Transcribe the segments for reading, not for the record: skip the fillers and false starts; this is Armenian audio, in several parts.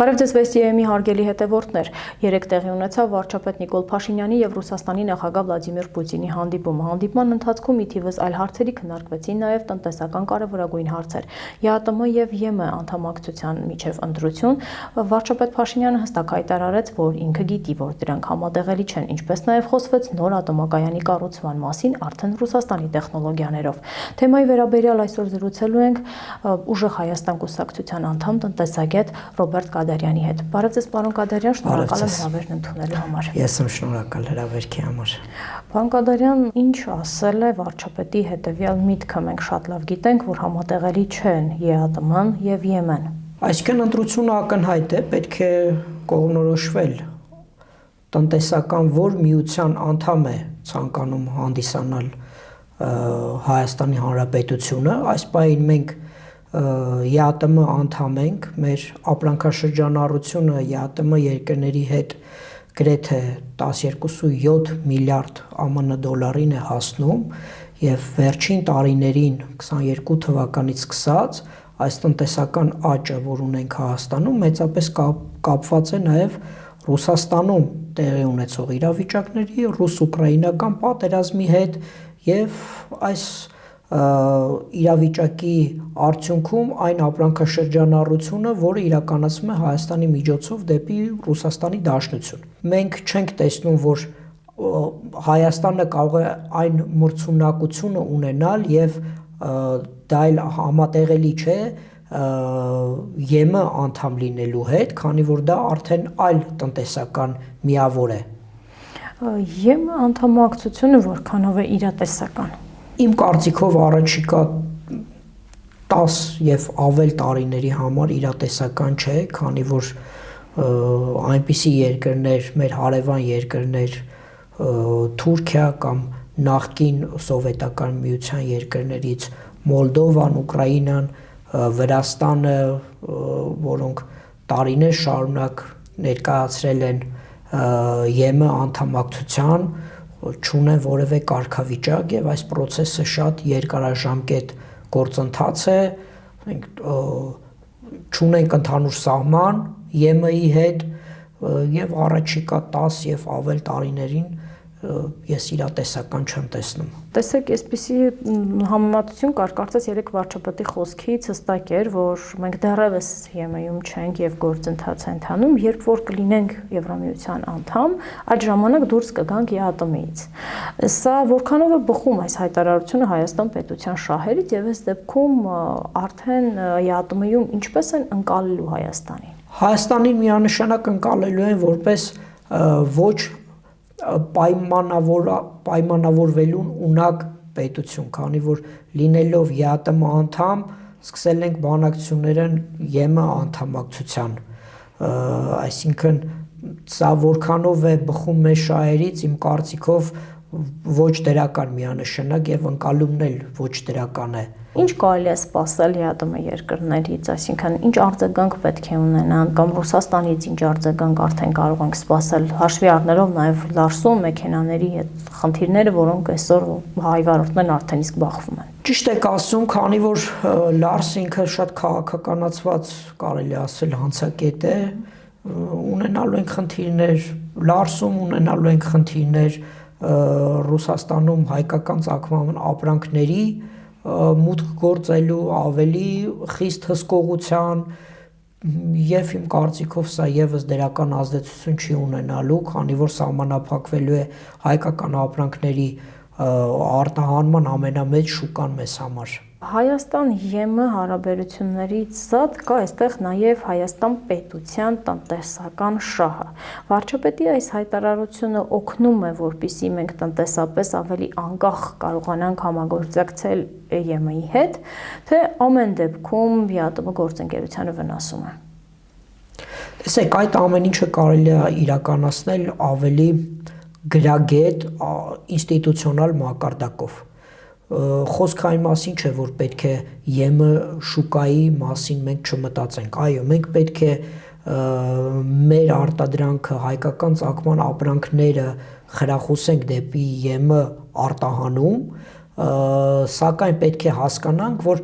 Բարև ձեզ Վեստիեմի հարգելի հետևորդներ, երեկ տեղի ունեցավ վարչապետ Նիկոլ Փաշինյանի և Ռուսաստանի նախագահ Վլադիմիր Պուտինի հանդիպումը։ Հանդիպման ընթացքում ի թիվս այլ հարցերի քննարկվեցին նաև տնտեսական կարևորագույն հարցեր։ ԵԱՏՄ և ԵՄ անդամակցության միջև ընտրություն, վարչապետ Փաշինյանը հստակ հայտարարեց, որ ինքը գիտի, որ դրանք համատեղելի չեն, ինչպես նաև խոսվեց նոր ատոմակայանի կառուցման մասին արդեն Ռուսաստանի տեխնոլոգիաներով։ Թեմայի վերաբերյալ այսօր զրուցելու ենք Ուժեղ Հայաստան կուսակցության անդամ տնտեսագետ Ռոբերտ Կադարյանի հետ։ Բարև ձեզ, պարոն Կադարյան, շնորհակալ եմ հրավերն ընդունելու համար։ Ես եմ շնորհակալ հրավերքի համար։ Պարոն Կադարյան, ինչ ասել է վարչապետի հետևյալ միտքը, մենք շատ լավ գիտենք, որ համատեղելի չեն ԵԱՏՄ-ն եւ ԵՄ-ն։ Այսինքն ընտրությունը ակնհայտ է, պետք է կողմնորոշվել տնտեսական որ միության անդամ է ցանկանում հանդիսանալ Հայաստանի Հանրապետությունը, այս պահին մենք ԵԱՏՄ անդամ ենք, մեր ապրանքաշրջանառությունը ԵԱՏՄ երկրների հետ գրեթե 12.7 միլիարդ ԱՄՆ դոլարին է հասնում եւ վերջին տարիներին 22 թվականից սկսած այս տնտեսական աճը, որ ունենք Հայաստանում, մեծապես կապված է նաեւ Ռուսաստանում տեղի ունեցող իրավիճակների, ռուս-ուկրաինական պատերազմի հետ եւ այս իրավիճակի արդյունքում այն ապրանքաշրջանառությունը, որը իրականացվում է Հայաստանի միջոցով դեպի Ռուսաստանի Դաշնություն։ Մենք չենք տեսնում, որ Հայաստանը կարող է այն մրցունակությունը ունենալ եւ դա էլ համատեղելի չէ ԵՄ անդամ լինելու հետ, քանի որ դա արդեն այլ տնտեսական միավոր է։ ԵՄ անդամակցությունը որքանով է իրատեսական։ Իմ կարծիքով առաջիկա 10 եւ ավել տարիների համար իրատեսական չէ, քանի որ այնպիսի երկրներ, մեր հարևան երկրներ, Թուրքիա կամ նախկին սովետական միության երկրներից Մոլդովան, Ուկրաինան, Վրաստանը, որոնք տարիներ շարունակ ներկայացրել են ԵՄ անդամակցության, չունեն որևէ կարգավիճակ եւ այս process-ը շատ երկարաժամկետ գործընթաց է, մենք չունենք ընդհանուր սահման ԵՄ-ի հետ եւ առաջիկա 10 եւ ավել տարիներին ես իրատեսական չեմ տեսնում։ Տեսեք, այսպիսի համեմատություն կար, կարծես երեք վարչապետի խոսքից հստակ էր, որ մենք դեռևս ԵՄ-ում չենք եւ գործընթաց է ընթանում, երբ որ կլինենք Եվրամիության անդամ, այդ ժամանակ դուրս կգանք ԵԱՏՄ-ից։ Սա որքանով է բխում այս հայտարարությունը Հայաստան պետության շահերից եւ այս դեպքում արդեն ԵԱՏՄ-ում ինչպես են ընկալելու Հայաստանին։ Հայաստանին միանշանակ ընկալելու են որպես ոչ պայմանավորվելուն ունակ պետություն, քանի որ լինելով ԵԱՏՄ անդամ, սկսել ենք բանակցությունները ԵՄ անդամակցության, այսինքն սա որքանով է բխում մեր շահերից, իմ կարծիքով ոչ դրական միանշանակ եւ ընկալումն էլ ոչ դրական է։ Ինչ կարելի է սպասել ԵԱՏՄ երկրներից, այսինքն ինչ արձագանք պետք է ունենան կամ Ռուսաստանից ինչ արձագանք արդեն կարող ենք սպասել, հաշվի առնելով նաև Լարսում մեքենաների հետ խնդիրները, որոնք այսօր հայ վարորդներն արդեն իսկ բախվում են։ Ճիշտ եք ասում, քանի որ Լարսը ինքը շատ քաղաքականացված, կարելի ասել, հանցակետ է, ունենալու ենք խնդիրներ Լարսում, ունենալու ենք խնդիրներ Ռուսաստանում հայկական ծագման ապրանքների մուտք գործելու ավելի խիստ հսկողության եւ իմ կարծիքով սա եւս դրական ազդեցություն չի ունենալու, քանի որ սահմանափակվելու է հայկական ապրանքների արտահանման ամենամեծ շուկան մեզ համար։ Հայաստան-ԵՄ հարաբերություններից զատ կա այստեղ նաև Հայաստան պետության տնտեսական շահը։ Վարչապետի այս հայտարարությունը օգնում է, որպեսզի մենք տնտեսապես ավելի անկախ կարողանանք համագործակցել ԵՄ-ի հետ, թե ամեն դեպքում ԵԱՏՄ գործընկերությանը վնասում է։ Տեսեք, այդ ամեն ինչը կարելի է իրականացնել ավելի գրագետ ինստիտուցիոնալ մակարդակով։ Խոսքը այն մասին չէ, որ պետք է ԵՄ շուկայի մասին մենք չմտածենք, այո, մենք պետք է մեր արտադրանքը, հայկական ծագման ապրանքները խրախուսենք դեպի ԵՄ արտահանում, սակայն պետք է հասկանանք, որ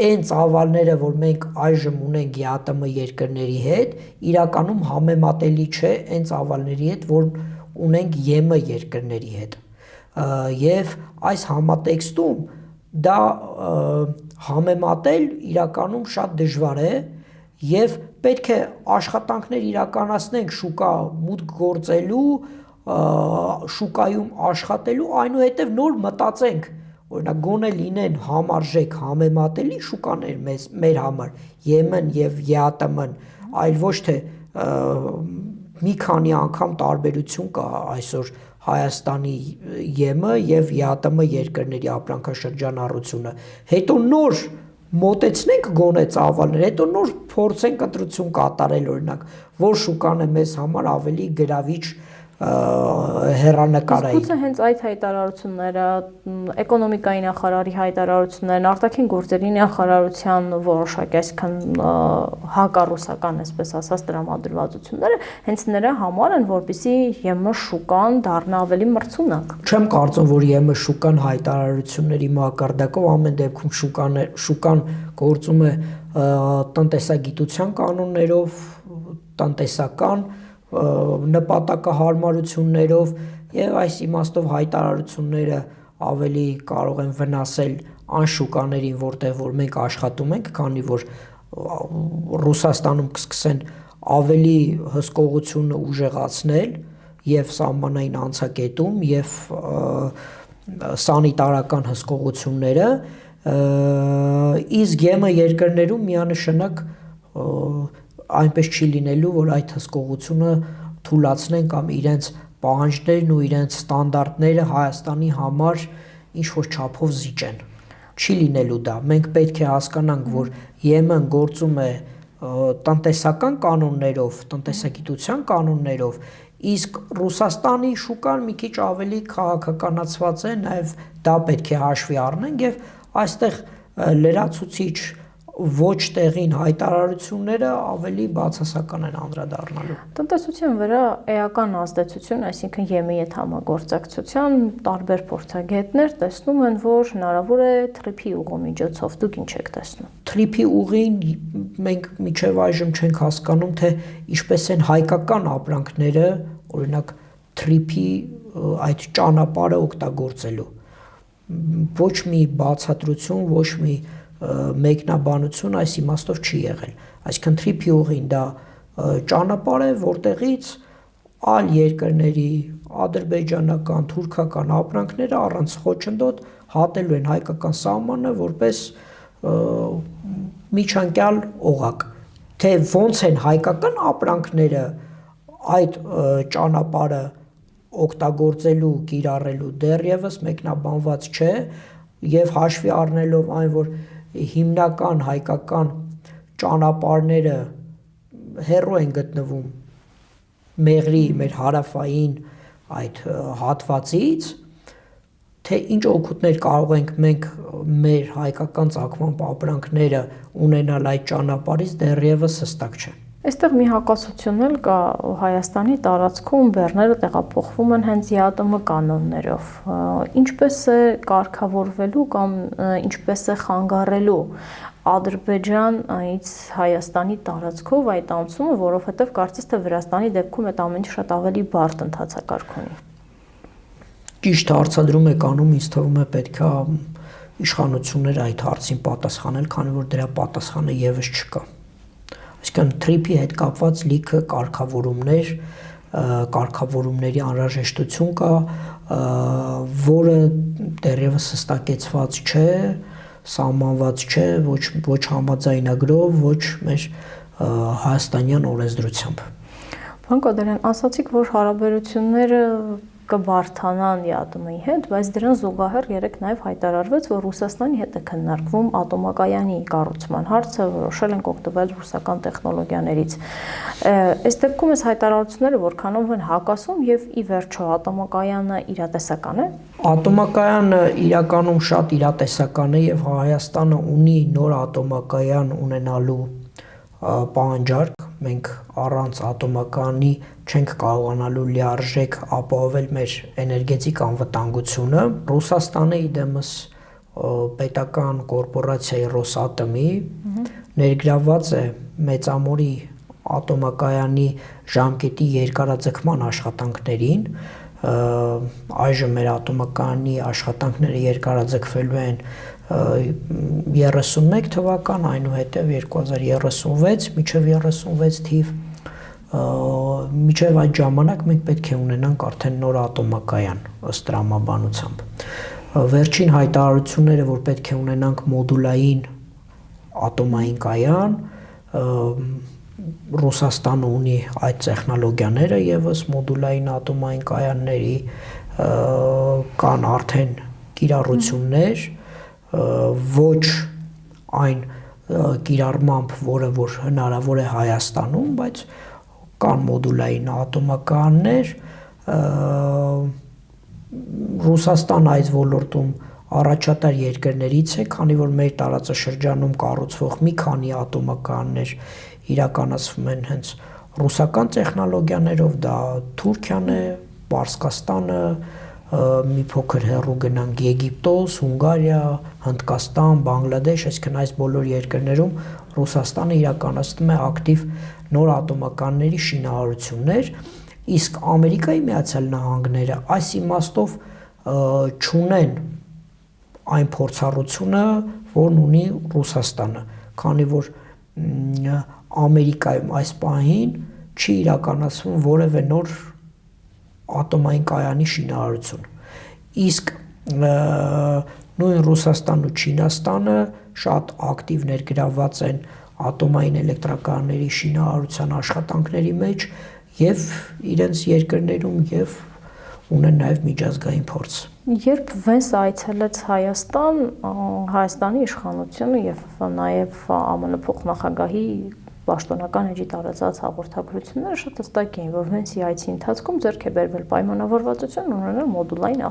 այն ծավալները, որ մենք այժմ ունենք ԵԱՏՄ երկրների հետ, իրականում համեմատելի չէ այն ծավալների հետ, որ ունենք ԵՄ երկրների հետ։ Եվ այս համատեքստում դա համեմատել իրականում շատ դժվար է եւ պետք է աշխատանքներ իրականացնենք շուկա մուտք գործելու, շուկայում աշխատելու, այնուհետև նոր մտածենք, օրինակ գոնե լինեն համարժեք համեմատելի շուկաներ մեր համար, ԵՄ-ն եւ ԵԱՏՄ-ն, այլ ոչ թե մի քանի անգամ տարբերություն կա այսօր Հայաստանի ԵՄ եւ ԵԱՏՄ երկրների ապրանքաշրջանառությունը, հետո նոր մոտեցնենք գոնե ծավալներ, հետո նոր փորձենք ընտրություն կատարել օրինակ, որ շուկան է մեզ համար ավելի գրավիչ հեռանկարային։ Գուցե հենց այդ հայտարարությունները, էկոնոմիկայի նախարարի հայտարարություններն, արտաքին գործերի նախարարության որոշակի, այսինքն հակառուսական, այսպես ասած, տրամադրվածությունները հենց նրա համար են, որպեսզի ԵՄ շուկան դառնա ավելի մրցունակ։ Չեմ կարծում, որ ԵՄ շուկան հայտարարությունների մակարդակով ամեն դեպքում շուկան գործում է տնտեսագիտության կանոններով, տնտեսական նպատակահարմարություններով եւ այս իմաստով հայտարարությունները ավելի կարող են վնասել այն շուկաներին, որտեղ որ մենք աշխատում ենք, քանի որ Ռուսաստանում կսկսեն ավելի հսկողությունը ուժեղացնել եւ սահմանային անցակետում եւ սանիտարական հսկողությունները, իսկ ԵՄ երկրներում միանշանակ այնպես չի լինելու, որ այդ հսկողությունը թույլատնեն կամ իրենց պահանջներն ու իրենց ստանդարտները Հայաստանի համար ինչ-որ չափով զիջեն։ Չի լինելու դա։ Մենք պետք է հասկանանք, որ ԵՄ-ն գործում է տնտեսական կանոններով, տնտեսագիտության կանոններով, իսկ Ռուսաստանի շուկան մի քիչ ավելի քաղաքականացված է, նաև դա պետք է հաշվի առնենք եւ այստեղ լրացուցիչ ոչ տեղին հայտարարությունները ավելի բացասական են անդրադառնալու։ Տնտեսության վրա էական ազդեցություն, այսինքն ԵՄ-ի հետ համագործակցության տարբեր փորձագետներ տեսնում են, որ հնարավոր է թրիփի ուղու միջոցով։ Դուք ինչ եք տեսնում։ Թրիփի ուղին մենք մինչև այժմ չենք հասկանում, թե ինչպես են հայկական ապրանքները, օրինակ թրիփի այդ ճանապարհը օգտագործելու։ Ոչ մի բացատրություն, ոչ մի մեկնաբանություն այս իմաստով չի եղել։ Այսինքն թրիփի ուղին դա ճանապարհ է, որտեղից այլ երկրների ադրբեջանական, թուրքական ապրանքները առանց խոչընդոտ հատելու են հայկական սահմանը որպես միջանկյալ օղակ։ Թե ոնց են հայկական ապրանքները այդ ճանապարհը օգտագործելու, կիրառելու դեռևս մեկնաբանված չէ եւ հաշվի առնելով այն, որ հիմնական հայկական ճանապարհները հեռու են գտնվում Մեղրի մեր հարավային այդ հատվածից, թե ինչ օգուտներ կարող ենք մենք մեր հայկական ծագման ապրանքները ունենալ այդ ճանապարհից դեռևս հստակ չէ։ Այստեղ մի հակասություն էլ կա Հայաստանի տարածքում բեռները տեղափոխվում են հենց ԵԱՏՄ կանոններով։ Ինչպես է կարգավորվելու կամ ինչպես է խանգարելու Ադրբեջանից Հայաստանի տարածքով այդ անցումը, որովհետև կարծես թե Վրաստանի դեպքում այդ ամենը շատ ավելի բարդ ընթացակարգ ունի։ Ճիշտ հարցադրում եք անում, ինձ թվում է պետքա իշխանությունները այդ հարցին պատասխանել, քանի որ դրա պատասխանը եւս չկա։ Այսինքն թրիփի հետ կապված լիքը կարգավորումների անհրաժեշտություն կա, որը դեռևս հստակեցված չէ, սահմանված չէ ոչ համաձայնագրով, ոչ մեր հայաստանյան օրենսդրությամբ։ Պարոն Կոդարյան, ասացիք, որ հարաբերությունները կբարթանան ԵԱՏՄ-ի հետ, բայց դրան զուգահեռ երեք նաև հայտարարվեց, որ Ռուսաստանի հետ է քննարկվում ատոմակայանի կառուցման հարցը, որոշել են օգտվել ռուսական տեխնոլոգիաներից։ Այս դեպքում այս հայտարարությունները որքանով են հակասում եւ ի վերջո ատոմակայանը իրատեսական է։ Ատոմակայանը իրականում շատ իրատեսական է եւ Հայաստանը ունի նոր ատոմակայան ունենալու պահանջարկ, մենք առանց ատոմակայանի չենք կարողանալու լիարժեք ապահովել մեր էներգետիկ անվտանգությունը։ Ռուսաստանը իդեմս պետական կորպորացիայի Ռոսատոմի ներգրավված է Մեծամորի ատոմակայանի ժամկետի երկարաձգման աշխատանքներին, այժմ մեր ատոմակայանի աշխատանքները երկարաձգվելու են 31 թվական, այնուհետև 2036 մինչև 36 թիվ, մինչև այդ ժամանակ մենք պետք է ունենանք արդեն նոր ատոմակայան ըստ տրամաբանությամբ։ Վերջին հայտարարությունները, որ պետք է ունենանք մոդուլային ատոմային կայան, Ռուսաստանը ունի այդ տեխնոլոգիաները եւս մոդուլային ատոմային կայանների կան արդեն կիրառություններ, ոչ այն կիրառմամբ, որը որ հնարավոր է Հայաստանում, բայց կան մոդուլային ատոմակայաններ, Ռուսաստանը այս ոլորտում առաջատար երկրներից է, քանի որ մեր տարածաշրջանում կառուցվող մի քանի ատոմակայաններ իրականացվում են հենց ռուսական տեխնոլոգիաներով, դա Թուրքիան է, Պարսկաստանը, մի փոքր հեռու գնանք Եգիպտոս, Հունգարիա, Հնդկաստան, Բանգլադեշ, այսինքն այս բոլոր երկրներում Ռուսաստանը իրականացնում է ակտիվ նոր ատոմականների շինարարություններ, իսկ Ամերիկայի Միացյալ Նահանգները այս իմաստով չունեն այն փորձառությունը, որն ունի Ռուսաստանը, քանի որ Ամերիկայում այս պահին չի իրականացվում որևէ նոր ատոմային կայանի շինարարություն, իսկ նույն Ռուսաստանն ու Չինաստանը շատ ակտիվ ներգրավված են ատոմային էլեկտրակայանների շինարարության աշխատանքների մեջ եւ իրենց երկրներում եւ ունեն նաեւ միջազգային փորձ։ Երբ Վենսը այցելեց Հայաստան, Հայաստանի իշխանությունը եւ նաեւ ԱՄՆ փոխնախագահի պաշտոնական էջի տարածած հաղորդագրությունները շատ հստակ էին, որ Վենսի այցի ընթացքում ձեռք է բերվել պայմանավորվածություն ունենալ մոդուլային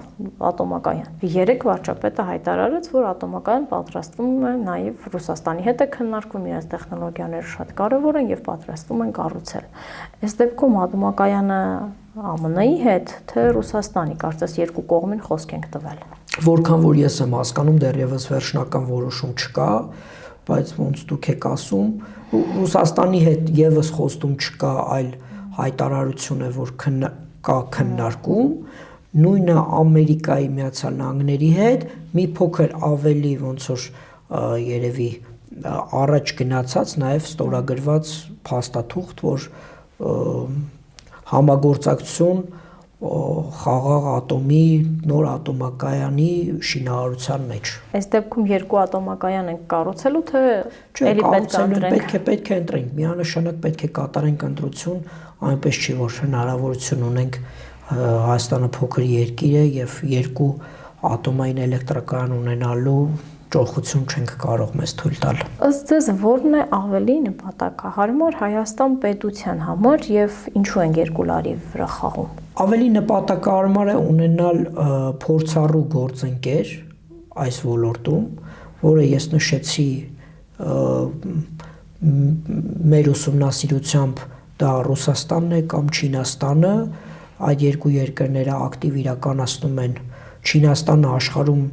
ատոմակայան։ Երեք վարչապետը հայտարարեց, որ ատոմակայան պատրաստվում է նաեւ Ռուսաստանի հետ է քննարկվում, իրենց տեխնոլոգիաները շատ կարեւոր են եւ պատրաստվում են կառուցել։ Այս դեպքում ատոմակայանը ԱՄՆ-ի հետ, թե Ռուսաստանի, կարծես երկու կողմին խոսք ենք տվել։ Որքան որ ես եմ հասկանում, դեռևս վերջնական որոշում չկա, բայց ոնց դուք եք ասում, Ռուսաստանի հետ եւս խոստում չկա, այլ հայտարարություն է, որ կա քննարկում, նույնը Ամերիկայի Միացյալ Նահանգների հետ մի փոքր ավելի ոնց որ երևի առաջ գնացած նաեւ ստորագրված փաստաթուղթ, որ համագործակցություն խաղաղ ատոմի նոր ատոմակայանի շինարարության մեջ։ Այս դեպքում երկու ատոմակայան են կառուցելու, թե էլի պետք է ընտրենք։ Պետք է ընտրենք, միանշանակ պետք է կատարենք ընտրություն, այնպես չի որ հնարավորություն ունենք Հայաստանը փոքր երկիր է եւ երկու ատոմային էլեկտրակայան ունենալու ճոխություն չենք կարող մեզ թույլ տալ։ Ըստ ձեզ որն է ավելի նպատակահարմար Հայաստան պետության համար եւ ինչու են երկու լարի վրա խաղում։ Ավելի նպատակահարմար է ունենալ փորձառու գործընկեր այս ոլորտում, որը ես նշեցի մեր ուսումնասիրությամբ դա Ռուսաստանն է կամ Չինաստանը, այդ երկու երկրները ակտիվ իրականացնում են, Չինաստանը աշխարհում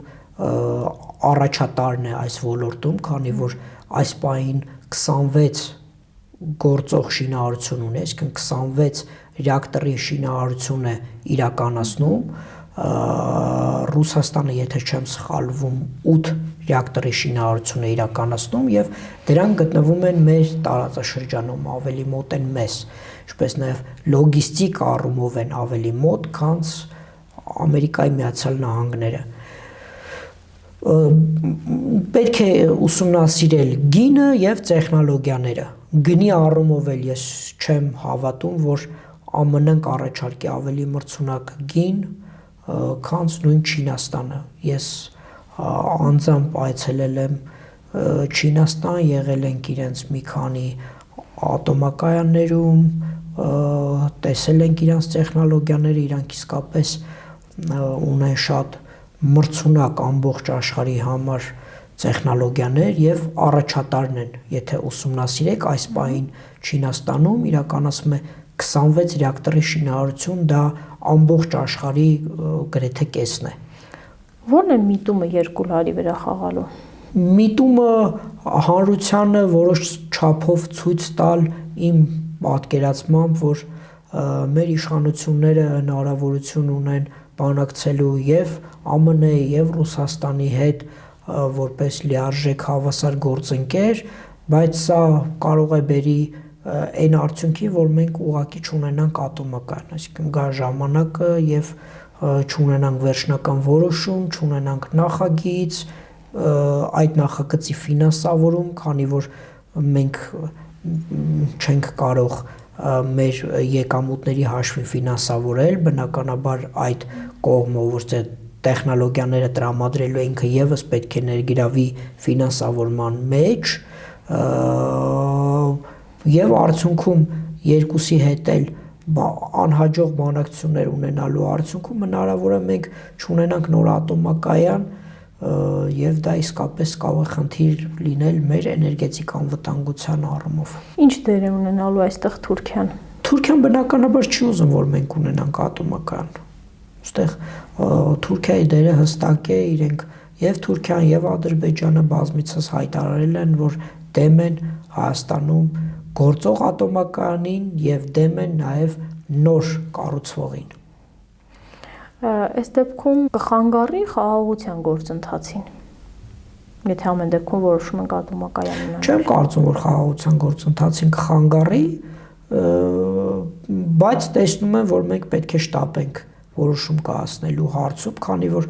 առաջատարն է այս ոլորտում, քանի որ այս պահին 26 գործող շինարարություն ունի, այսինքն 26 ռեակտորի շինարարություն է իրականացնում, Ռուսաստանը, եթե չեմ սխալվում, 8 ռեակտորի շինարարություն է իրականացնում եւ դրանք գտնվում են մեր տարածաշրջանում, ավելի մոտ են մեզ, ինչպես նաեւ լոգիստիկ առումով են ավելի մոտ, քան Ամերիկայի Միացյալ Նահանգները։ Պետք է ուսումնասիրել գինը եւ տեխնոլոգիաները։ Գնի առումով էլ ես չեմ հավատում, որ ԱՄՆ-ն կառաջարկի ավելի մրցունակ գին, քան նույն Չինաստանը։ Ես անձամբ այցելել եմ Չինաստան, եղել ենք իրենց մի քանի ատոմակայաններում, տեսել ենք իրենց տեխնոլոգիաները, իրանք իսկապես ունեն շատ մրցունակ ամբողջ աշխարհի համար տեխնոլոգիաներ եւ առաջատարն են, եթե ուսումնասիրեք այս պահին Չինաստանում իրականացում է 26 ռեակտորի շինարարություն, դա ամբողջ աշխարհի գրեթե կեսն է։ Ո՞րն է միտումը երկու լարի վրա խաղալու։ Միտումը հանրությանը որոշ չափով ցույց տալ իմ պատկերացմամբ, որ մեր իշխանությունները հնարավորություն ունեն բանակցելու եւ ԱՄՆ-ի եւ Ռուսաստանի հետ որպես լիարժեք հավասար գործընկեր, բայց սա կարող է բերի այն արդյունքի, որ մենք ուղղակի չունենանք ատոմական, այսինքն գա ժամանակը եւ չունենանք վերջնական որոշում, չունենանք նախագիծ, այդ նախագծի ֆինանսավորում, քանի որ մենք չենք կարող մեր եկամուտների հաշվին ֆինանսավորել, բնականաբար այդ կողմը, որ տեխնոլոգիաները տրամադրելու է ինքը եւս պետք է ներգրավի ֆինանսավորման մեջ, եւ արդյունքում երկուսի հետ էլ անհաջող բանակցություններ ունենալու արդյունքում հնարավոր է մենք չունենանք նոր ատոմակայան եւ դա իսկապես կարող է խնդիր լինել մեր էներգետիկ անվտանգության առումով։ Ինչ դեր է ունենալու այստեղ Թուրքիան։ Թուրքիան բնականաբար չի ուզում, որ մենք ունենանք ատոմական։ Այստեղ Թուրքիայի դերը հստակ է, իրենք եւ Թուրքիան եւ Ադրբեջանը բազմիցս հայտարարել են, որ դեմ են Հայաստանում գործող ատոմականին եւ դեմ են նաեւ նոր կառուցվողին։ Այս դեպքում կխանգարի խաղաղության գործընթացին։ Եթե ամեն դեպքում որոշում ենք ատոմակայան ունենալ։ Չեմ կարծում, որ խաղաղության գործընթացին կխանգարի, բայց տեսնում եմ, որ մենք պետք է շտապենք որոշում կայացնելու հարցում, քանի որ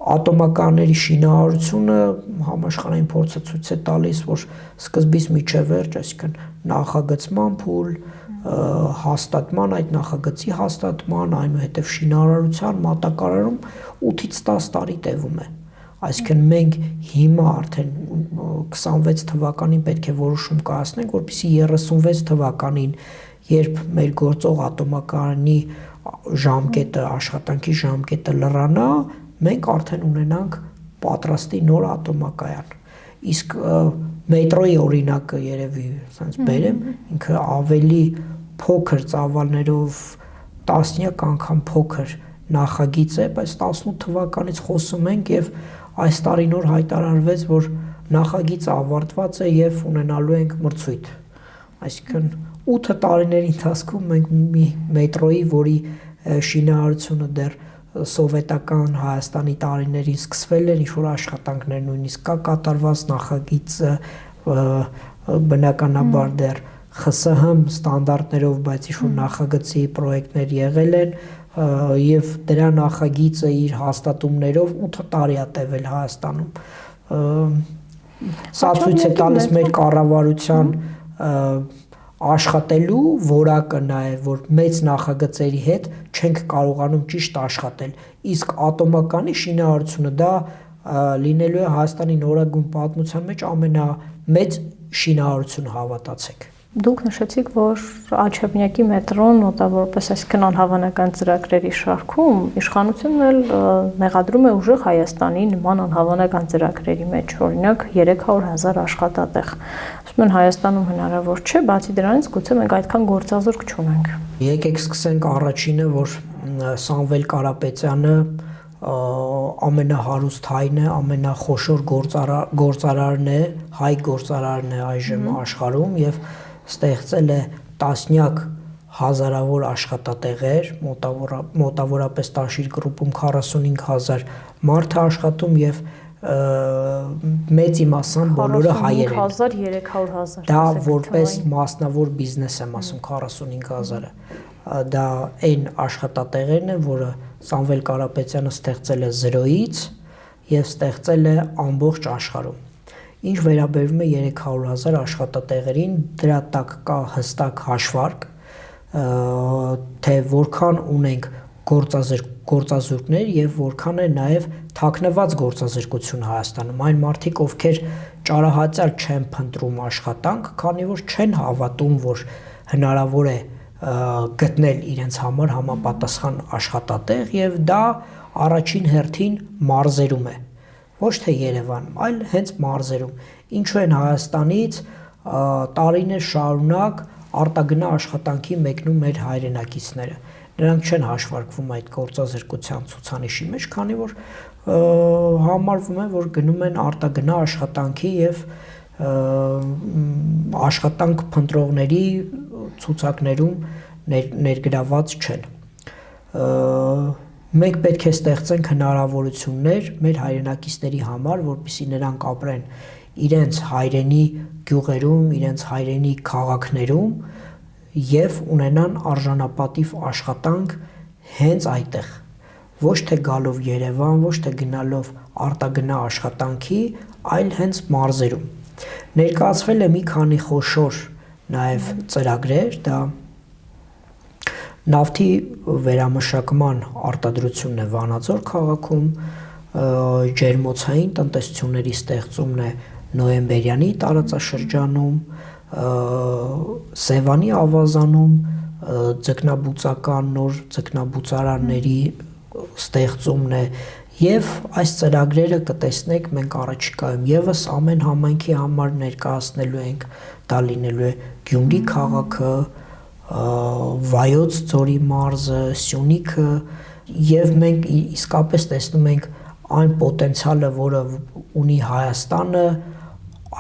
ատոմականների շինարարությունը համաշխարհային փորձը ցույց է տալիս, որ սկզբից մինչև վերջ, այսինքն նախագծման փուլ, հաստատման, այդ նախագծի հաստատման, այնուհետև շինարարության մատակարարում 8-ից 10 տարի տևում է։ Այսինքն մենք հիմա արդեն 26 թվականին պետք է որոշում կայացնենք, որպեսզի 36 թվականին, երբ մեր գործող ատոմակայանի ժամկետը, աշխատանքի ժամկետը լրանա, մենք արդեն ունենանք պատրաստի նոր ատոմակայան։ Իսկ մետրոյի օրինակը երևի ասած բերեմ, ինքը ավելի փոքր ծավալներով տասնյակ անգամ փոքր նախագիծ է, բայց 18 թվականից խոսում ենք եւ այս տարի նոր հայտարարվեց, որ նախագիծը ավարտված է եւ ունենալու ենք մրցույթ։ Այսինքն 8 տարիների ընթացքում մենք մի մետրոյի, որի շինարարությունը դեռ սովետական Հայաստանի տարիներին սկսվել էր, ինչ-որ աշխատանքներ նույնիսկ կա կատարված նախագիծը բնականաբար դեռ ԽՍՀՄ ստանդարտներով, բայց ինչ-որ նախագծի պրոյեկտներ եղել են եւ դրա նախագիծը իր հաստատումներով 8 տարի է տևել Հայաստանում։ Սա ցույց է տալիս մեր կառավարության աշխատելու որակը նաեւ, որ մեծ նախագծերի հետ չենք կարողանում ճիշտ աշխատել, իսկ ատոմականի շինարարությունը դա լինելու է Հայաստանի նորագույն պատմության մեջ ամենամեծ շինարարությունը, հավատացեք։ Դուք նշեցիք, որ Աչեբնյակի մետրոն մոտավորապես այսքան անհավանական ծրագրերի շարքում իշխանությունն էլ մեղադրում է ուժեղ Հայաստանի նման անհավանական ծրագրերի մեջ, օրինակ 300,000 աշխատատեղ։ Ասում են Հայաստանում հնարավոր չէ, բացի դրանից գուցե մենք այդքան գործազուրկ չունենք։ Եկեք սկսենք առաջինը, որ Սամվել Կարապետյանը ամենահարուստ հայն է, ամենախոշոր գործարարն է, հայ գործարարն է այժմ աշխարհում եւ ստեղծել է տասնյակ հազարավոր աշխատատեղեր, մոտավորապես Տաշիր գրուպում 45,000 մարդ է աշխատում եւ մեծ իմաստով բոլորը հայեր են։ 45,000, 300,000։ Դա որպես մասնավոր բիզնես եմ ասում 45,000-ը։ Դա այն աշխատատեղերն են, որը Սամվել Կարապետյանը ստեղծել է 0-ից եւ ստեղծել է ամբողջ աշխարհում։ Ինչ վերաբերում է 300,000 աշխատատեղերին, դրա տակ կա հստակ հաշվարկ, թե որքան ունենք գործազուրկներ եւ որքան է նաեւ թաքնված գործազրկություն Հայաստանում։ Այն մարդիկ, ովքեր ճարահատյալ չեն փնտրում աշխատանք, քանի որ չեն հավատում, որ հնարավոր է գտնել իրենց համար համապատասխան աշխատատեղ եւ դա առաջին հերթին մարզերում է, ոչ թե Երևանում, այլ հենց մարզերում, ինչու են Հայաստանից տարիներ շարունակ արտագնա աշխատանքի մեկնում մեր հայրենակիցները։ Նրանք չեն հաշվարկվում այդ գործազրկության ցուցանիշի մեջ, քանի որ համարվում է, որ գնում են արտագնա աշխատանքի եւ աշխատանք փնտրողների ցուցակներում ներգրաված չեն։ Մենք պետք է ստեղծենք հնարավորություններ մեր հայրենակիցների համար, որպեսզի նրանք ապրեն իրենց հայրենի գյուղերում, իրենց հայրենի քաղաքներում եւ ունենան արժանապատիվ աշխատանք հենց այդտեղ։ Ոչ թե գալով Երևան, ոչ թե գնալով արտագնա աշխատանքի, այլ հենց մարզերում։ Ներկայացվել է մի քանի խոշոր նաեւ ծրագրեր, դա նավթի վերամշակման արտադրությունն է Վանաձոր քաղաքում, ջերմոցային տնտեսությունների ստեղծումն է Նոյեմբերյանի տարածաշրջանում, Սևանի ավազանում ձկնաբուծական նոր ձկնաբուծարանների ստեղծումն է եւ այս ծրագրերը կտեսնեք մենք առաջիկայում եւս ամեն համայնքի համար ներկայացնելու ենք, դա լինելու է Գյումրի քաղաքը, Վայոց ձորի մարզը, Սյունիքը եւ մենք իսկապես տեսնում ենք այն պոտենցիալը, որը ունի Հայաստանը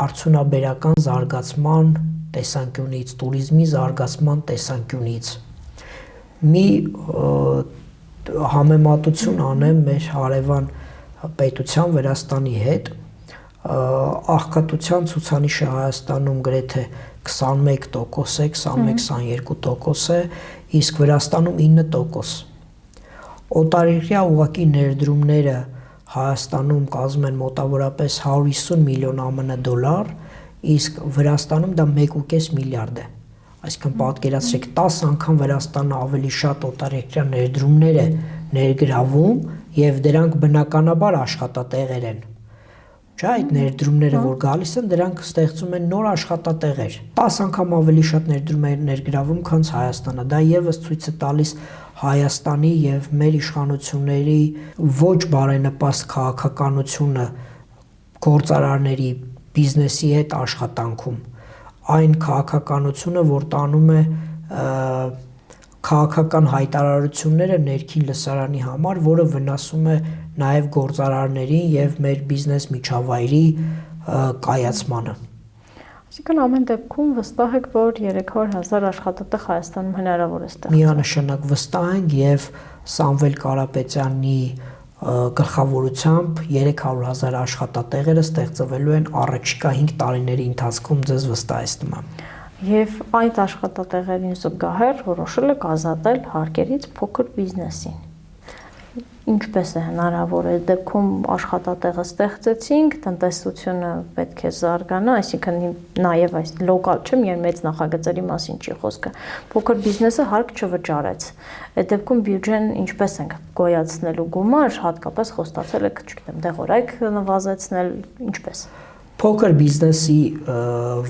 արդյունաբերական զարգացման տեսանկյունից, туриզմի զարգացման տեսանկյունից։ Մի համեմատություն անեմ մեր հարևան պետության Վրաստանի հետ, աղքատության ցուցանիշը Հայաստանում գրեթե 21% է, 21-22% է, իսկ Վրաստանում 9%։ Օտարերկրյա ուղղակի ներդրումները Հայաստանում կազմում են մոտավորապես 150 միլիոն ԱՄՆ դոլար, իսկ Վրաստանում դա 1.5 միլիարդ է։ Այսինքն պատկերացրեք 10 անգամ Վրաստանը ավելի շատ օտարերկրյա ներդրումներ է ներգրավում եւ դրանք բնականաբար աշխատատեղեր են։ Չէ, այդ ներդրումները որ գալիս են, դրանք ստեղծում են նոր աշխատատեղեր։ 10 անգամ ավելի շատ ներդրում է ներգրավում, քան Հայաստանը։ Դա եւս ցույց է տալիս Հայաստանի եւ մեր իշխանությունների ոչ բարենպաստ քաղաքականությունը գործարարների բիզնեսի հետ աշխատանքում։ Այն քաղաքականությունը, որ տանում է քաղաքական հայտարարությունները ներքին լսարանի համար, որը վնասում է նաև գործարարներին եւ մեր բիզնես միջավայրի կայացմանը։ Այսինքն ամեն դեպքում վստահ եք, որ 300,000 աշխատատեղ Հայաստանում հնարավոր է ստեղծել։ Միանշանակ վստահ ենք եւ Սամվել Կարապետյանի գլխավորությամբ 300,000 աշխատատեղերը ստեղծվելու են առաջիկա 5 տարիների ընթացքում, ձեզ վստահեցնում եմ։ Եվ այդ աշխատատեղերին զուգահեռ որոշել եք ազատել հարկերից փոքր բիզնեսին։ Ինչպես է հնարավոր է դեպքում աշխատատեղը ստեղծեցինք, տնտեսությունը պետք է զարգանա, այսինքն նաև այս լոկալ չէ, միայն մեծ նախագծերի մասին չի խոսքը։ Փոքր բիզնեսը հարկ չվճարեց։ Այդ դեպքում բյուջեն ինչպես ենք գոյացնելու գումար, հատկապես խոստացել եք, չգիտեմ, դեղորայք նվազեցնել, ինչպես։ Փոքր բիզնեսի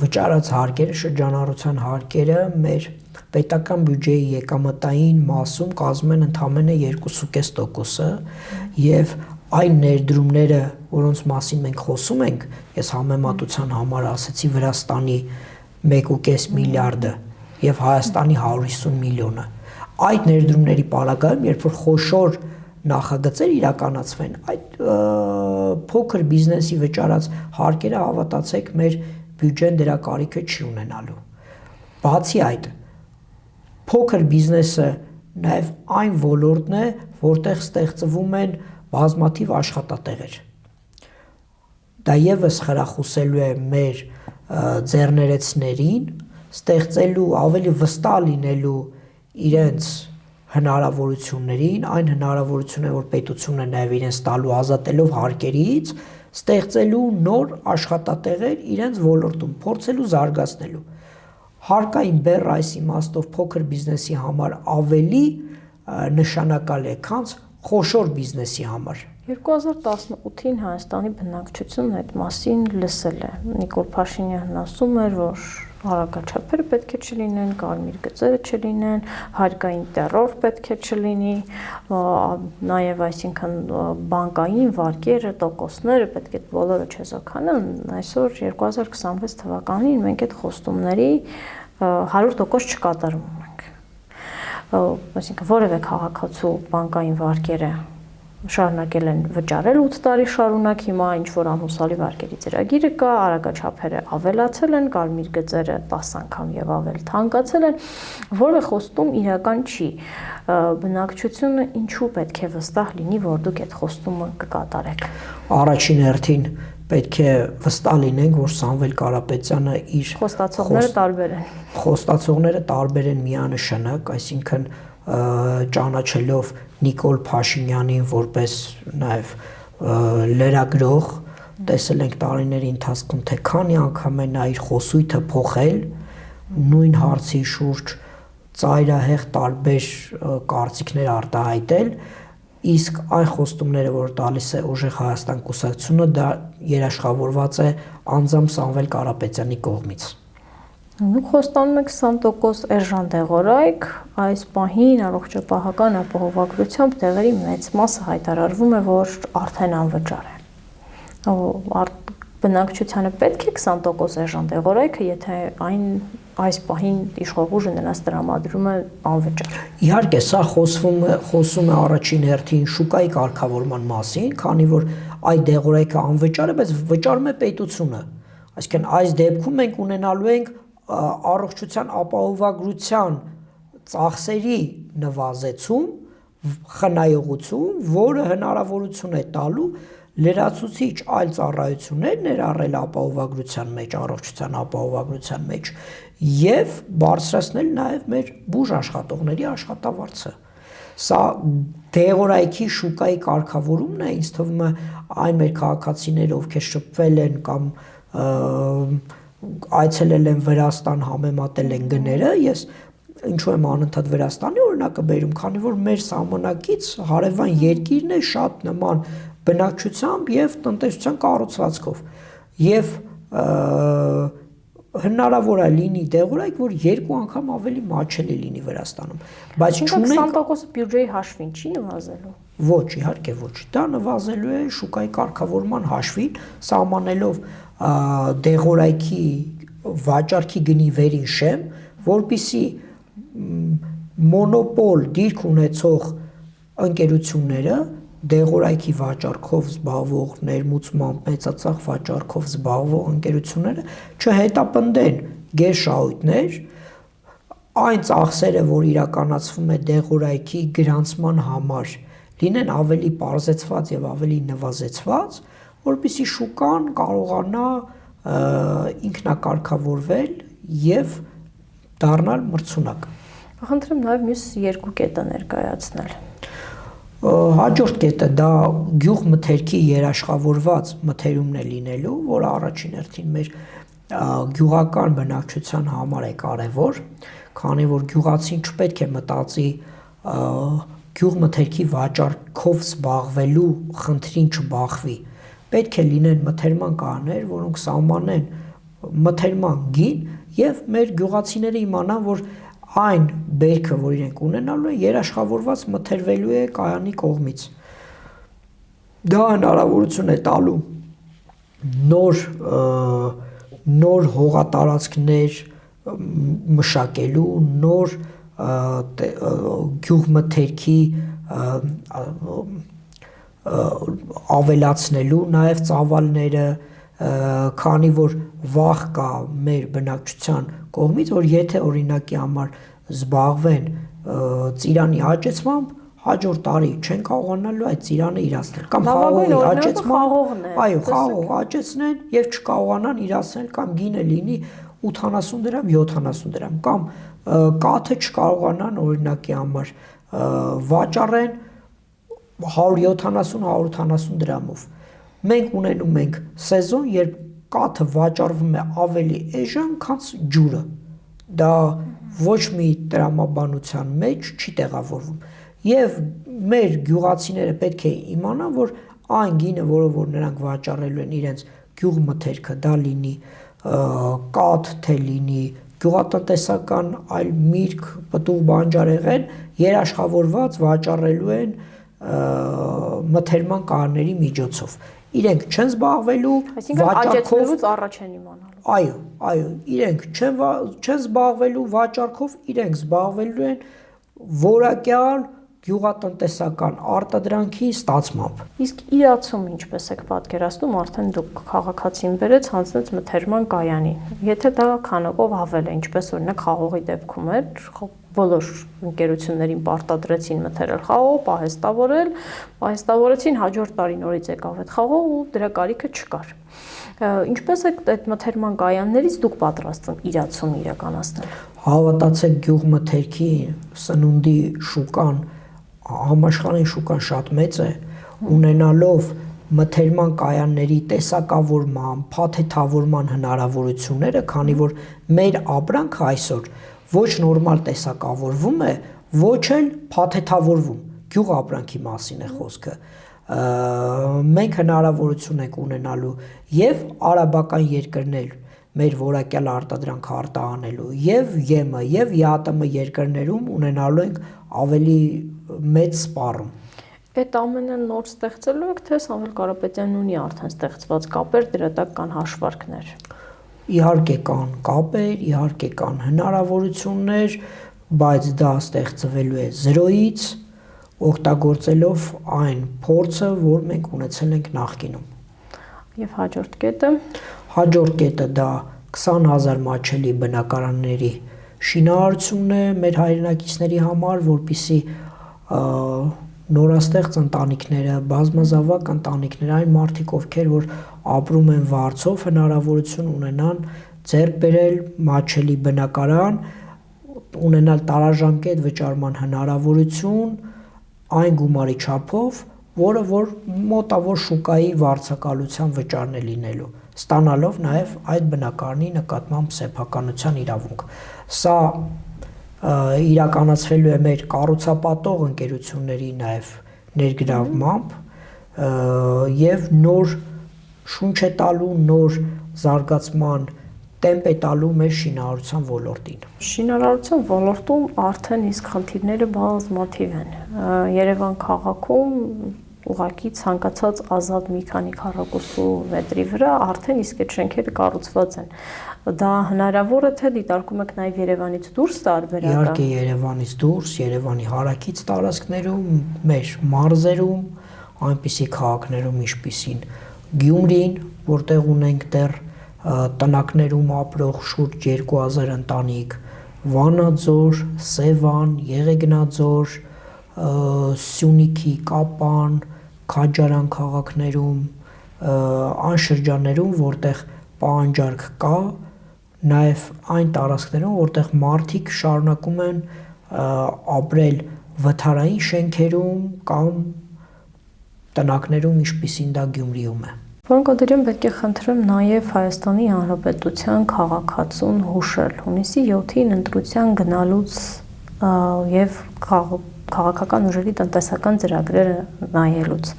վճարած հարկերը, շրջանառության հարկերը մեր պետական բյուջեի եկամտային մասում կազմում են ընդամենը 2.5%-ը եւ այն ներդրումները, որոնց մասին մենք խոսում ենք, ես համեմատության համար ասեցի Վրաստանի 1.5 միլիարդը եւ Հայաստանի 150 միլիոնը։ Այդ ներդրումների պարագայում, երբ որ խոշոր նախագծեր իրականացվեն, այդ փոքր բիզնեսի վճարած հարկերը հավատացեք մեր բյուջեն դրա կարիքը չի ունենալու։ Բացի այդ, փոքր բիզնեսը նաև այն ոլորտն է, որտեղ ստեղծվում են բազմաթիվ աշխատատեղեր։ Դա եւս խրախուսելու է մեր ձեռներեցներին ստեղծելու ավելի վստահ լինելու իրենց հնարավորություններին, այն հնարավորությունը, որ պետությունը նաև իրենց տալու ազատելով հարկերից, ստեղծելու նոր աշխատատեղեր իրենց ոլորտում, փորձելու զարգացնելու։ Հարկային բեռը այս իմաստով փոքր բիզնեսի համար ավելի նշանակալի է, քան խոշոր բիզնեսի համար։ 2018-ին Հայաստանի բնակչությունն այդ մասին լսել է։ Նիկոլ Փաշինյանն ասում էր, որ հարակաչափերը պետք է չլինեն, կարմիր գծերը չլինեն, հարկային տեռոր պետք է չլինի, նաև այսինքն բանկային վարկերը, տոկոսները պետք է բոլորը չեզոքանան։ Այսօր 2026 թվականին մենք այդ խոստումների 100% չկատարում ենք։ Այսինքն որևէ քաղաքացու բանկային վարկերը շարունակել են վճարել 8 տարի շարունակ, հիմա ինչ որ անհուսալի վարկերի ծրագիրը կա, արագաչափերը ավելացել են, կարմիր գծերը 10 անգամ եւ ավել թանկացել են, որը խոստում իրական չի։ Բնակչությունը ինչու պետք է վստահ լինի, որ դուք այդ խոստումը կկատարեք։ Առաջին հերթին պետք է վստահ լինենք, որ Սամվել Կարապետյանը իր խոստացողները տարբեր են միանշանակ, այսինքն ճանաչելով Նիկոլ Փաշինյանին որպես նաև լրագրող, տեսել ենք տարիների ընթացքում, թե քանի անգամ է նա իր խոսույթը փոխել, նույն հարցի շուրջ ծայրահեղ տարբեր կարծիքներ արտահայտել, իսկ այն խոստումները, որ տալիս է Ուժեղ Հայաստան կուսակցությունը, դա երաշխավորված է անձամբ Սամվել Կարապետյանի կողմից։ Դուք խոստանում եք 20% էժան դեղորայք, այս պահին առողջապահական ապահովագրությամբ դեղերի մեծ մասը հայտարարվում է, որ արդեն անվճար է։ Բնակչությանը պետք է 20% էժան դեղորայքը, եթե այս պահին իշխող ուժը նրանց տրամադրում է անվճար։ Իհարկե, սա խոսում է առաջին հերթին շուկայի կարգավորման մասին, քանի որ այդ դեղորայքը անվճար է, բայց վճարում է պետությունը։ Այսինքն այս դեպքում մենք ունենալու ենք առողջության ապահովագրության ծախսերի նվազեցում, խնայողություն, որը հնարավորություն է տալու լրացուցիչ այլ ծառայություններ ներառել ապահովագրության մեջ, առողջության ապահովագրության մեջ եւ բարձրացնել նաեւ մեր բուժ աշխատողների աշխատավարձը։ Սա դեղորայքի շուկայի կարգավորումն է, ինձ թվում է այն մեր քաղաքացիները, ովքեր շփվել են կամ այցելել են Վրաստան, համեմատել են գները, ես ինչու եմ անընդհատ Վրաստանի օրինակը բերում, քանի որ մեր սահմանակից հարևան երկիրն է շատ նման բնակչությամբ եւ տնտեսության կառուցվածքով եւ հնարավոր է լինի դեղորայք, որ 2 անգամ ավելի մաչելի լինի Վրաստանում, բայց չունենք 20% բյուջեի հաշվին չի նվազելու։ Ոչ, իհարկե ոչ, դա նվազելու է շուկայի կարգավորման հաշվին, սահմանելով դեղորայքի վաճառքի գնի վերին շեմ, որպիսի մոնոպոլ դիրք ունեցող ընկերությունները դեղորայքի վաճառքով զբաղվող, ներմուծմամբ մեծածախ վաճառքով զբաղվող ընկերությունները չհետապնդեն գերշահույթներ, այն ծախսերը, որ իրականացվում է դեղորայքի գրանցման համար, լինեն ավելի պարզեցված եւ ավելի նվազեցված, որպեսզի շուկան կարողանա ինքնակարգավորվել եւ դառնալ մրցունակ։ Խնդրեմ նաեւ մյուս 2 կետը ներկայացնել։ Հաջորդ կետը դա գյուղմթերքի երաշխավորված մթերումն է լինելու, որը առաջին հերթին մեր գյուղական բնակչության համար է կարևոր, քանի որ գյուղացին չպետք է մտածի գյուղմթերքի վաճառքով զբաղվելու խնդրին չբախվի։ Պետք է լինեն մթերման կանոններ, որոնք սահմանեն մթերման գին եւ մեր գյուղացիները իմանան, որ այն բերքը, որ իրենք ունենալու են, երաշխավորված մթերվելու է կայանի կողմից։ Դա հնարավորություն է տալու նոր հողատարածքներ մշակելու, նոր գյուղմթերքի ավելացնելու նաև ծավալները, քանի որ վախ կա մեր բնակչության կողմից, որ եթե օրինակի համար զբաղվեն ծիրանի աճեցմամբ, հաջորդ տարի չեն կարողանալու այդ ծիրանը իրացնել կամ խաղողի աճեցմամբ, այո, խաղող աճեցնեն եւ չկարողանան իրացնել կամ գինը լինի 80 դրամ, 70 դրամ կամ կաթը չկարողանան օրինակի համար վաճառեն 170-180 դրամով։ Մենք ունենում ենք սեզոն, երբ կաթը վաճառվում է ավելի էժան, քան ջուրը։ Դա ոչ մի տրամաբանության մեջ չի տեղավորվում։ Եվ մեր գյուղացիները պետք է իմանան, որ այն գինը, որ նրանք վաճառելու են իրենց գյուղմթերքը, դա լինի կաթ, թե լինի գյուղատնտեսական այլ միրգ, պտուղ, բանջարեղեն, երաշխավորված վաճառելու են մթերման կանոնների միջոցով։ Իրենք չեն զբաղվելու վաճառքով, առաջ են իմանալու։ Այո, իրենք չեն զբաղվելու վաճառքով, իրենք զբաղվելու են որակյալ գյուղատնտեսական արտադրանքի ստացմամբ։ Իսկ իրացումը ինչպես եք պատկերացնում, արդեն դուք քաղաքացին բերեց հանձնեց մթերման կայանի։ Եթե դա քանակով ավել է, ինչպես օրինակ խաղողի դեպքում էր, բոլոր ընկերություններին պարտադրեցին մթերել խաղող, պահեստավորեցին, հաջորդ տարի նորից եկավ այդ խաղող ու դրա կարիքը չկար։ Ինչպես է այդ մթերման կայաններից դուք պատրաստվում իրացում իրականացնել։ Հավատացեք, գյուղմթերքի սնունդի շուկան, համաշխարհային շուկան շատ մեծ է, ունենալով մթերման կայանների տեսակավորման, փաթեթավորման հնարավորությունները, քանի որ մեր ապրանքը այսօր ոչ նորմալ տեսակավորվում է, ոչ էլ փաթեթավորվում։ Գյուղ ապրանքի մասին է խոսքը։ Մենք հնարավորություն ենք ունենալու եւ արաբական երկրներ մեր որակյալ արտադրանքը արտահանելու եւ ԵՄ եւ ԵԱՏՄ երկրներում ունենալու ենք ավելի մեծ սպառում։ Այդ ամենը նոր ստեղծելու եք, թե Սամվել Կարապետյանն ունի արդեն ստեղծված կապեր, դրա տակ կան հաշվարկներ։ Իհարկե կան կապեր, իհարկե կան հնարավորություններ, բայց դա ստեղծվելու է զրոյից, օգտագործելով այն փորձը, որ մենք ունեցել ենք նախկինում։ Եվ հաջորդ կետը։ Հաջորդ կետը դա 20,000 մատչելի բնակարանների շինարարությունն է մեր հայրենակիցների համար, որպեսզի նորաստեղծ ընտանիքները, բազմազավակ ընտանիքներ, այն մարդիկ, ովքեր որ ապրում են վարձով, հնարավորություն ունենան ձեռք բերել մատչելի բնակարան, ունենալ տարաժամկետ վճարման հնարավորություն այն գումարի չափով, որը որ մոտավոր շուկայի վարձակալության վճարն է լինելու, ստանալով նաև այդ բնակարանի նկատմամբ սեփականության իրավունք։ Սա իրականացվելու է մեր կառուցապատող ընկերությունների նաև ներգրավմամբ եւ նոր շունչ է տալու, նոր զարգացման տեմպ է տալու մեր շինարարության ոլորտին։ Շինարարության ոլորտում արդեն իսկ խնդիրները բազմաթիվ են։ Երևան քաղաքում ուղղակի ցանկացած ազատ մի քանի քառակուսու մետրի վրա արդեն իսկ այդ շենքերը կառուցված են։ Դա հնարավոր է թե դիտարկում եք նաև Երևանից դուրս տարբերակը։ Իհարկե Երևանից դուրս, Երևանի հարակից տարածքներում, մեր մարզերում, այնպիսի քաղաքներում, ինչպիսին Գյումրին, որտեղ ունենք դեռ տնակներում ապրող շուրջ 2000 ընտանիք, Վանաձոր, Սևան, Եղեգնաձոր, Սյունիքի, Կապան, Քաջարան քաղաքներում, այն շրջաններում, որտեղ պահանջարկ կա, նաև այն տարածքներում, որտեղ մարդիկ շարունակում են ապրել վթարային շենքերում կամ տնակներում, ինչպիսին դա Գյումրիում է։ Պարոն Կադիրյան, պետք է խնդրեմ նաև Հայաստանի Հանրապետության քաղաքացուն հուշել հունիսի 7-ին ընտրության գնալուց եւ քաղաքական ուժերի տնտեսական ծրագրերը նայելուց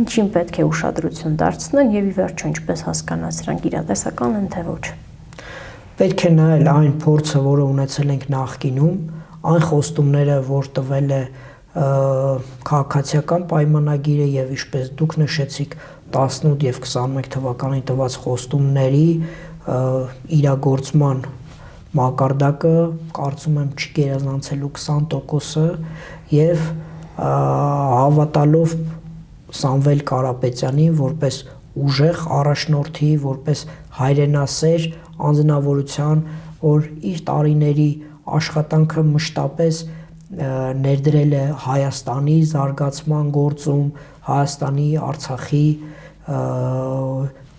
ինչին պետք է ուշադրություն դարձնեն եւ ի վերջո ինչպես հասկանալ սրանք իրատեսական են թե ոչ։ Պետք է նայել այն փորձը, որը ունեցել ենք նախկինում, այն խոստումները, որ տվել է քաղաքացիական պայմանագիրը եւ ինչպես դուք նշեցիք 18 եւ 21 թվականին տված խոստումների իրագործման մակարդակը կարծում եմ չի գերազանցելու 20%-ը եւ հավատալով Սամվել Կարապետյանին որպես ուժեղ առաջնորդի, որպես հայրենասեր անձնավորության, որ իր տարիների աշխատանքը մշտապես ներդրել է Հայաստանի զարգացման գործում, Հայաստանի, Արցախի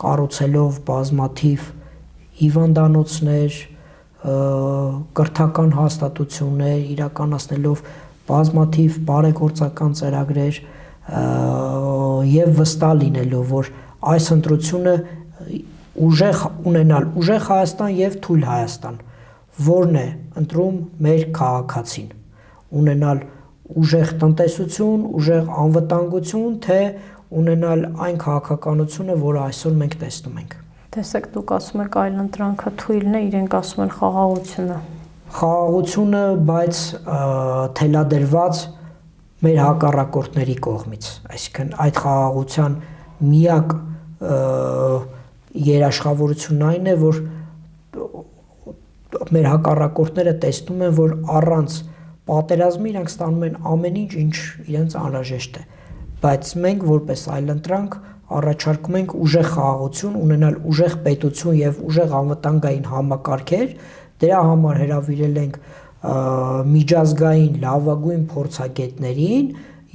կառուցելով բազմաթիվ հիվանդանոցներ, կրթական հաստատություններ, իրականացնելով բազմաթիվ բարեգործական ծրագրեր եւ վստահ լինելով, որ այս ընտրությունը ուժեղ Հայաստան եւ թույլ Հայաստան, որն է ընտրում մեր քաղաքացին, ունենալ ուժեղ տնտեսություն, ուժեղ անվտանգություն, թե ունենալ այն քաղաքականությունը, որը այսօր մենք տեսնում ենք։ Տեսեք, դուք ասում եք այլ ընտրանքը թույլն է, իրենք ասում են խաղաղությունը։ Խաղաղությունը, բայց թելադրված մեր հակառակորդների կողմից, այսինքն այդ խաղաղության միակ երաշխավորությունն այն է, որ մեր հակառակորդները տեսնում են, որ առանց պատերազմի իրենք ստանում են ամեն ինչ, ինչ իրենց անհրաժեշտ է, բայց մենք որպես այլընտրանք առաջարկում ենք ուժեղ խաղաղություն, ունենալ ուժեղ պետություն եւ ուժեղ անվտանգային համակարգեր, դրա համար հրավիրել ենք միջազգային լավագույն փորձագետներին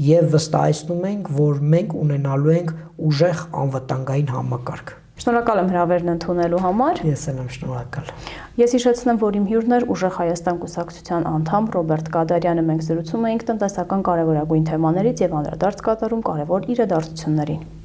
եւ վստահեցնում ենք, որ մենք ունենալու ենք ուժեղ անվտանգային համակարգ։ Շնորհակալ եմ հրավերն ընդունելու համար։ Ես էլ եմ շնորհակալ։ Ես հիշեցնեմ, որ իմ հյուրն էր Ուժեղ Հայաստան կուսակցության անդամ Ռոբերտ Կադարյանը։ Մենք զրուցում էինք տնտեսական կարևորագույն թեմաներից եւ անդրադարձ կատարում կարևոր իրադարձություններին։